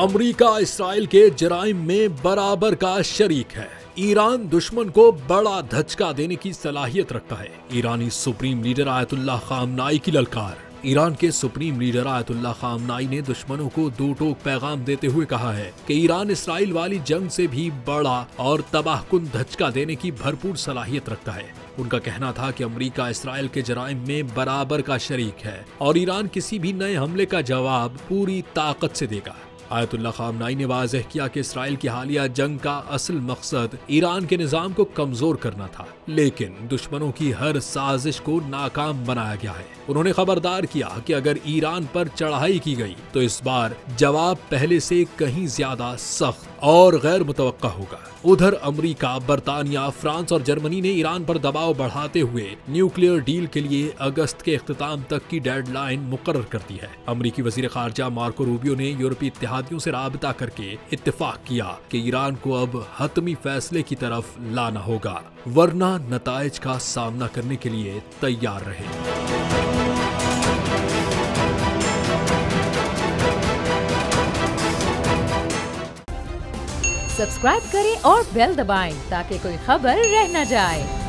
America Israel के जराइम में बराबर का शरीक है। ईरान दुश्मन को बड़ा धचका देने की सलाहियत रखता है। ईरानी सुप्रीम लीडर आयतुल्लाह खामनाई की ललकार। ईरान के सुप्रीम लीडर आयतुल्लाह खामनाई ने दुश्मनों को दो टोक पैगाम देते हुए कहा है कि ईरान इसराइल वाली जंग से भी बड़ा और तबाहकुन धचका देने की भरपूर सलाहियत रखता है। उनका कहना था कि अमेरिका इसराइल के जराइम में बराबर का शरीक है और ईरान किसी भी नए हमले का जवाब पूरी ताकत से देगा। आयतुल्लाह खामनाई ने वाज़ेह किया कि इसराइल की हालिया जंग का असल मकसद ईरान के निज़ाम को कमजोर करना था, लेकिन दुश्मनों की हर साजिश को नाकाम बनाया गया है। उन्होंने खबरदार किया कि अगर ईरान पर चढ़ाई की गई तो इस बार जवाब पहले से कहीं ज्यादा सख्त और गैर मुतवक्का होगा। उधर अमेरिका, बरतानिया, फ्रांस और जर्मनी ने ईरान पर दबाव बढ़ाते हुए न्यूक्लियर डील के लिए अगस्त के इख्तिताम तक की डेडलाइन मुकर्रर कर दी है। अमेरिकी वजीर खारजा मार्को रूबियो ने यूरोपीय इत्तेहादियों से राबता करके इत्तेफाक किया कि ईरान को अब हतमी फैसले की तरफ लाना होगा, वरना नताइज का सामना करने के लिए तैयार रहे। सब्सक्राइब करें और बेल दबाएं ताकि कोई खबर रह न जाए।